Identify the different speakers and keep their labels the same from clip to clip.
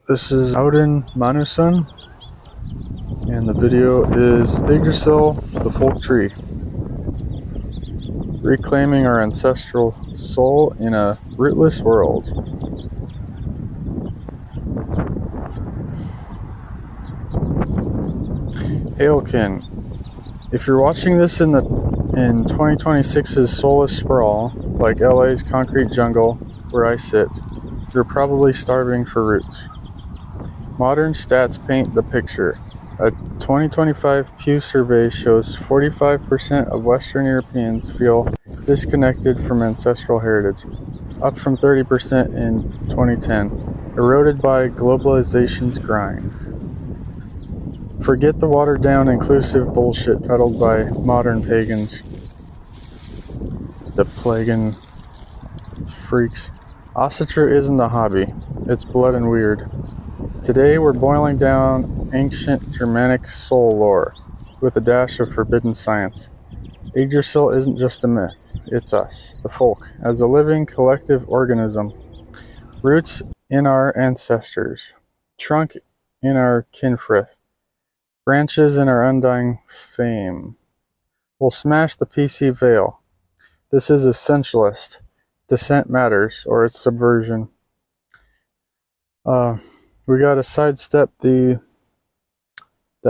Speaker 1: This is Odin Manusson, and the video is Yggdrasil, the folk tree. Reclaiming our ancestral soul in a rootless world. Hailkin. If you're watching this in 2026's soulless sprawl, like LA's concrete jungle where I sit, you're probably starving for roots. Modern stats paint the picture. A 2025 Pew survey shows 45% of Western Europeans feel disconnected from ancestral heritage, up from 30% in 2010, eroded by globalization's grind. Forget the watered-down inclusive bullshit peddled by modern pagans. The plaguing freaks. Osseter isn't a hobby. It's blood and weird. Today we're boiling down ancient Germanic soul lore with a dash of forbidden science. Yggdrasil isn't just a myth. It's us, the folk, as a living collective organism. Roots in our ancestors. Trunk in our kin-frith. Branches in our undying fame. We'll smash the PC veil. This is essentialist. Dissent matters, or its subversion. We gotta sidestep the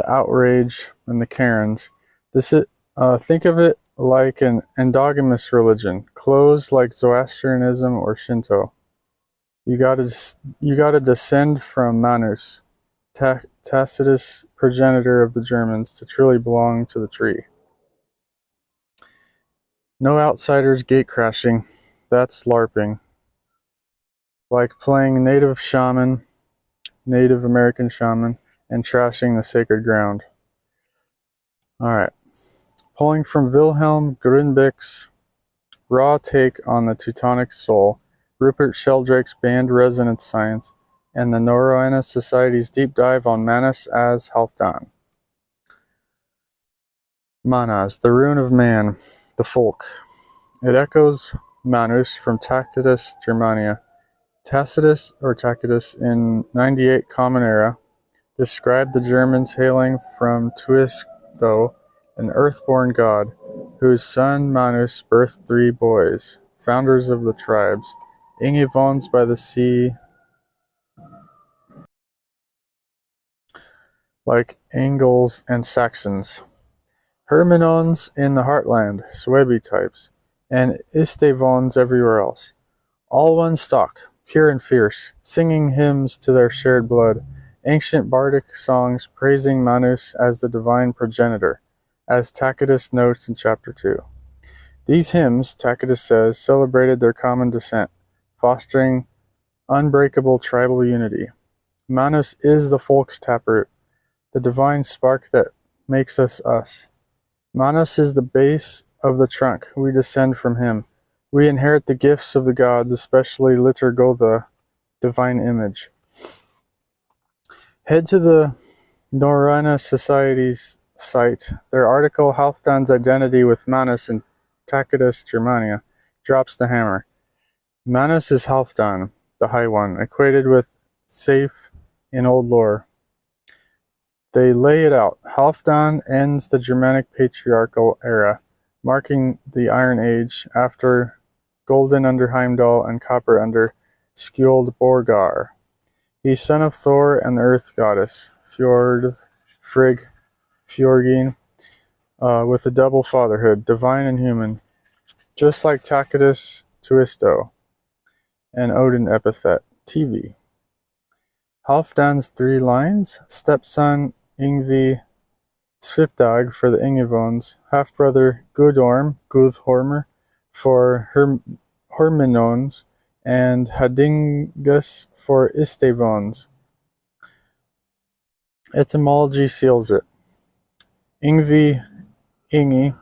Speaker 1: outrage and the Karens. Think of it like an endogamous religion, closed like Zoroastrianism or Shinto. You gotta descend from Mannus, Tacitus, progenitor of the Germans, to truly belong to the tree. No outsiders gate crashing. That's LARPing. Like playing Native American shaman, and trashing the sacred ground. Alright. Pulling from Vilhelm Grönbech's raw take on the Teutonic soul, Rupert Sheldrake's band resonance science, and the Norroena Society's deep dive on Mannus as Halfdan. Manas, the rune of man, the folk. It echoes Mannus from Tacitus Germania. Tacitus in 98 Common Era described the Germans hailing from Tuisto, an earthborn god, whose son Mannus birthed 3 boys, founders of the tribes, Ingevons by the sea, like Angles and Saxons, Hermanons in the heartland, Suebi types, and Istevons everywhere else. All one stock, pure and fierce, singing hymns to their shared blood, ancient bardic songs praising Mannus as the divine progenitor, as Tacitus notes in chapter 2. These hymns, Tacitus says, celebrated their common descent, fostering unbreakable tribal unity. Mannus is the folk's taproot, the divine spark that makes us us. Mannus is the base of the trunk. We descend from him. We inherit the gifts of the gods, especially liturgo, the divine image. Head to the Norroena Society's site. Their article, Halfdan's Identity with Mannus and Tacitus Germania, drops the hammer. Mannus is Halfdan, the High One, equated with safe in old lore. They lay it out. Halfdan ends the Germanic patriarchal era, marking the Iron Age after golden under Heimdall and copper under Skjold Borgar. He's son of Thor and the Earth Goddess, Fjorgyn, with a double fatherhood, divine and human, just like Tacitus Tuisto, and Odin epithet, TV. Halfdan's 3 lines, stepson Yngvi Svipdag for the Ingevons, half-brother Guthormer for Hermanons, and Hadingus for Istevons. Etymology seals it. Yngvi, Ingi,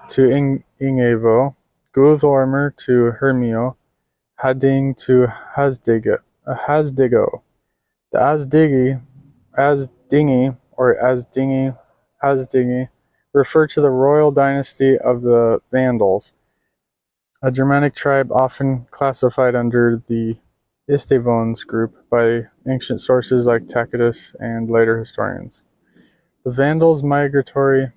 Speaker 1: to Ingevo, Guthormer to Hermio, Hading to Hasdigo. The Asdingi refer to the royal dynasty of the Vandals, a Germanic tribe often classified under the Istevons group by ancient sources like Tacitus and later historians. The Vandals' migratory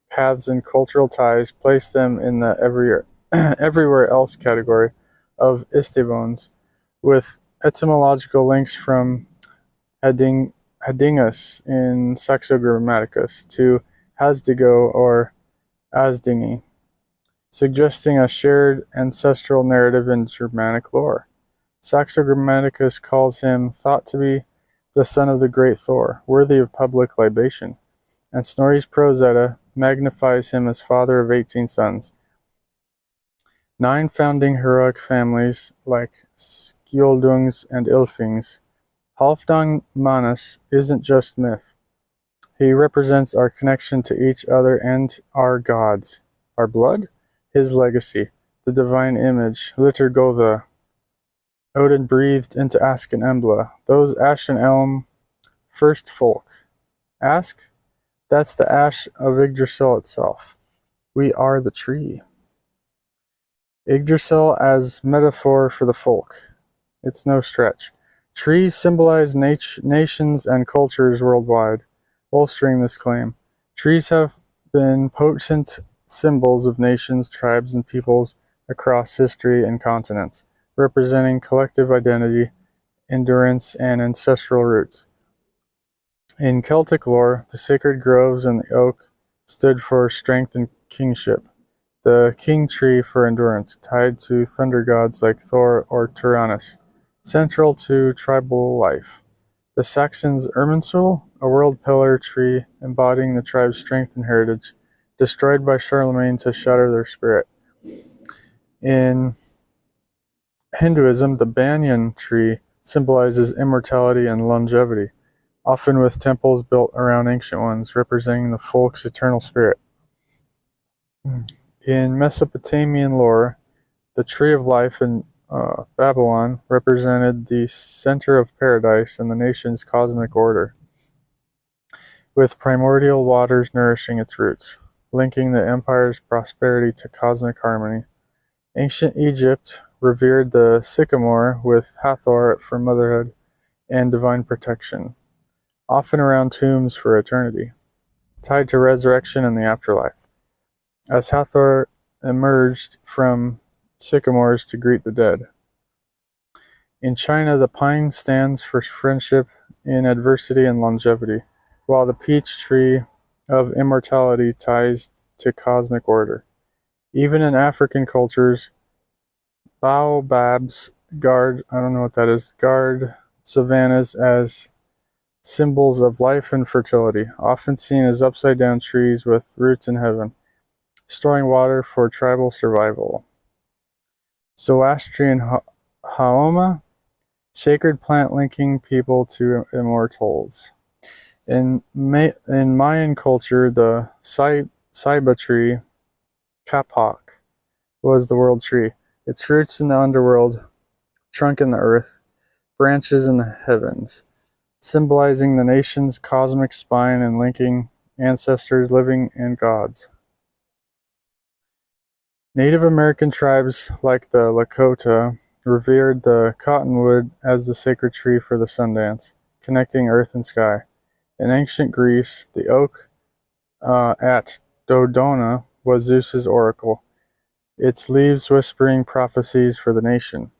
Speaker 1: paths and cultural ties place them in the everywhere else category of Istavones, with etymological links from Hadingus in Saxo Grammaticus to Hasdigo or Asdingi, suggesting a shared ancestral narrative in Germanic lore. Saxo Grammaticus calls him thought to be the son of the great Thor, worthy of public libation, and Snorri's Prose Edda magnifies him as father of 18 sons. 9 founding heroic families like Skjoldungs and Ylfings. Halfdan Mannus isn't just myth. He represents our connection to each other and our gods. Our blood? His legacy. The divine image, Liturgotha. Odin breathed into Ask and Embla. Those ash and elm, first folk. Ask? That's the ash of Yggdrasil itself. We are the tree. Yggdrasil as metaphor for the folk. It's no stretch. Trees symbolize nations and cultures worldwide, bolstering this claim. Trees have been potent symbols of nations, tribes, and peoples across history and continents, representing collective identity, endurance, and ancestral roots. In Celtic lore, the sacred groves and the oak stood for strength and kingship, the king tree for endurance, tied to thunder gods like Thor or Tyrannus, central to tribal life. The Saxons' Irminsul, a world pillar tree embodying the tribe's strength and heritage, destroyed by Charlemagne to shatter their spirit. In Hinduism, the banyan tree symbolizes immortality and longevity, often with temples built around ancient ones, representing the folk's eternal spirit. In Mesopotamian lore, the tree of life in Babylon represented the center of paradise and the nation's cosmic order, with primordial waters nourishing its roots, linking the empire's prosperity to cosmic harmony. Ancient Egypt revered the sycamore with Hathor for motherhood and divine protection, often around tombs for eternity, tied to resurrection and the afterlife, as Hathor emerged from sycamores to greet the dead. In China, the pine stands for friendship in adversity and longevity, while the peach tree of immortality ties to cosmic order. Even in African cultures, baobabs guard savannas as symbols of life and fertility, often seen as upside-down trees with roots in heaven, storing water for tribal survival. Zoroastrian Haoma, sacred plant linking people to immortals. In Mayan culture, the ceiba tree, kapok, was the world tree. Its roots in the underworld, trunk in the earth, branches in the heavens, symbolizing the nation's cosmic spine and linking ancestors, living, and gods. Native American tribes like the Lakota revered the cottonwood as the sacred tree for the Sundance, connecting earth and sky. In ancient Greece, the oak at Dodona was Zeus's oracle, its leaves whispering prophecies for the nation.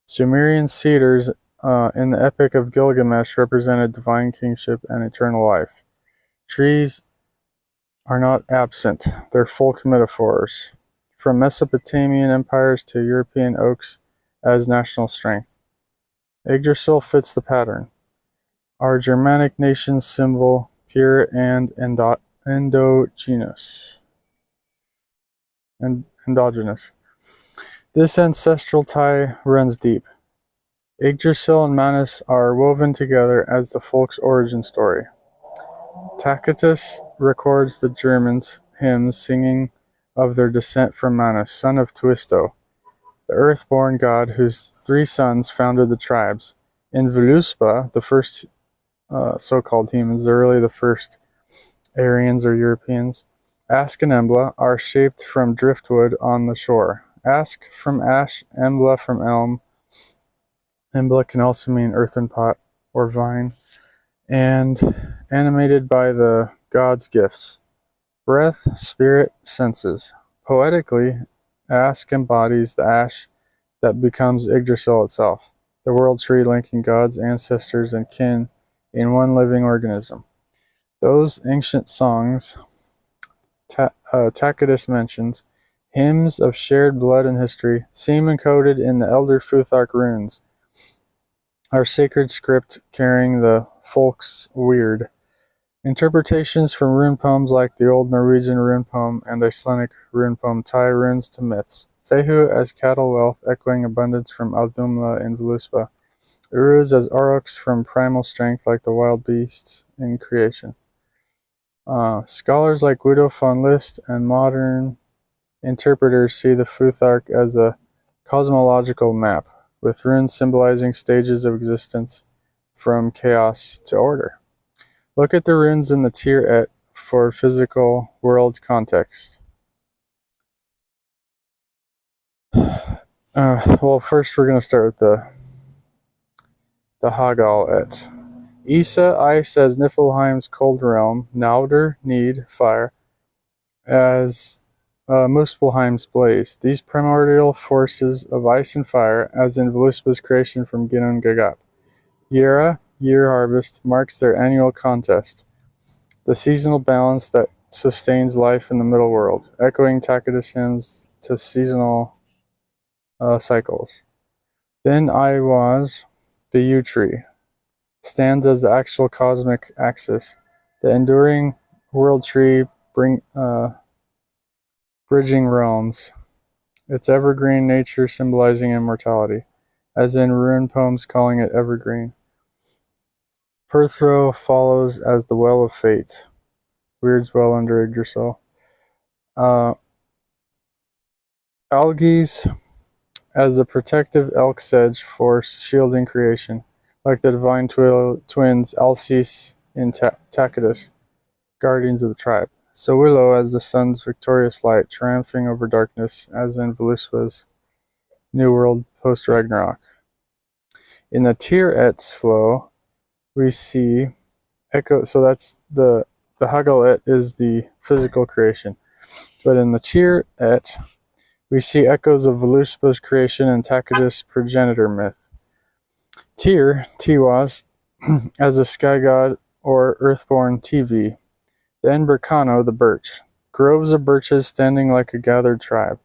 Speaker 1: Sumerian cedars in the Epic of Gilgamesh represented divine kingship and eternal life. Trees are not absent, they're folk metaphors, from Mesopotamian empires to European oaks as national strength. Yggdrasil fits the pattern. Our Germanic nation's symbol, pure and endogenous. This ancestral tie runs deep. Yggdrasil and Mannus are woven together as the folk's origin story. Tacitus records the Germans' hymns singing of their descent from Mannus, son of Twisto, the earth-born god whose 3 sons founded the tribes. In Voluspa, the first so-called humans, they're really the first Aryans or Europeans. Ask and Embla are shaped from driftwood on the shore. Ask from ash, Embla from elm. Embla can also mean earthen pot or vine, and animated by the gods' gifts, breath, spirit, senses. Poetically, Ask embodies the ash that becomes Yggdrasil itself, the world tree linking gods, ancestors, and kin in one living organism. Those ancient songs Tacitus mentions, hymns of shared blood and history, seem encoded in the elder Futhark runes, our sacred script carrying the folk's weird. Interpretations from rune poems like the Old Norwegian rune poem and Icelandic rune poem tie runes to myths. Fehu as cattle wealth, echoing abundance from Audhumla and Voluspa. Uruz as aurochs from primal strength like the wild beasts in creation. Scholars like Guido von List and modern interpreters see the Futhark as a cosmological map, with runes symbolizing stages of existence from chaos to order. Look at the runes in the Tier Et for physical world context. Well, first we're going to start with the Hagal Et. Isa, ice as Niflheim's cold realm, Naudr, need, fire, as Muspelheim's blaze. These primordial forces of ice and fire, as in Voluspa's creation from Ginnungagap. Yera, year harvest, marks their annual contest, the seasonal balance that sustains life in the middle world, echoing Tacitus hymns to seasonal cycles. Then Iwaz, the yew tree, stands as the actual cosmic axis, the enduring world tree bridging realms, its evergreen nature symbolizing immortality, as in rune poems calling it evergreen. Perthro follows as the well of fate, Weird's well under Yggdrasil. Alges as the protective elk sedge force shielding creation, like the divine twins Alcis in Tacitus, guardians of the tribe. Sowilo as the sun's victorious light, triumphing over darkness, as in Voluspa's New World post-Ragnarok. In the Tier Et's flow, we see echo. So that's the Hagal Et is the physical creation, but in the Tier Et, we see echoes of Voluspa's creation and Tacitus' progenitor myth. Tyr, Tiwaz, as a sky god or earthborn TV. Then Berkano, the birch. Groves of birches standing like a gathered tribe.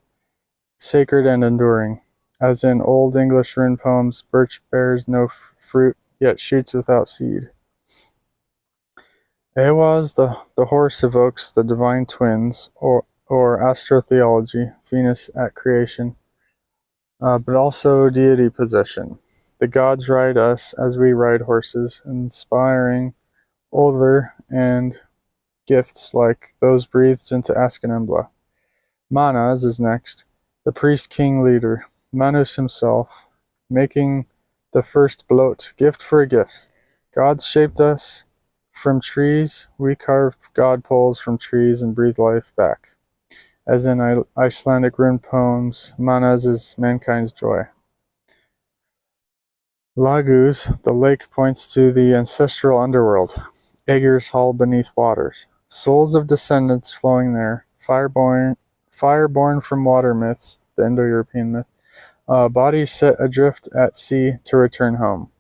Speaker 1: Sacred and enduring. As in Old English rune poems, birch bears no fruit, yet shoots without seed. Ehwaz, the horse, evokes the divine twins, or astrotheology, Venus at creation, but also deity possession. The gods ride us as we ride horses, inspiring older and gifts like those breathed into Askenembla. Manas is next, the priest-king leader, Mannus himself, making the first blot, gift for a gift. Gods shaped us from trees, we carved god poles from trees and breathe life back. As in Icelandic rune poems, Manas is mankind's joy. Lagus, the lake, points to the ancestral underworld, Aegir's hall beneath waters. Souls of descendants flowing there, fireborn from water myths, the Indo-European myth, bodies set adrift at sea to return home.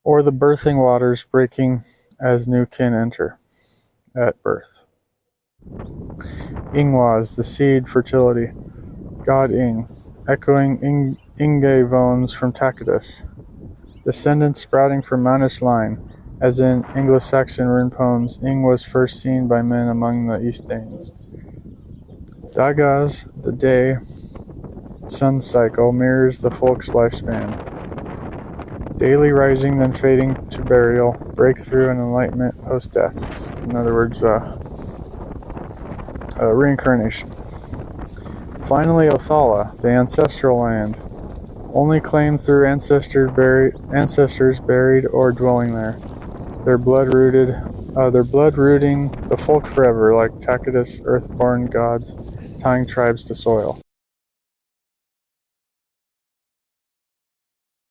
Speaker 1: Or the birthing waters breaking as new kin enter at birth. Ingwaz, the seed, fertility, god Ing, echoing Inge Vones from Tacitus, descendants sprouting from Mannus' line, as in Anglo-Saxon rune poems, Ing was first seen by men among the East Danes. Dagaz, the day, sun cycle, mirrors the folk's lifespan. Daily rising, then fading to burial, breakthrough and enlightenment post-death. In other words, reincarnation. Finally, Othala, the ancestral land, only claimed through ancestors buried or dwelling there. Their blood rooting the folk forever, like Tacitus' earthborn gods, tying tribes to soil.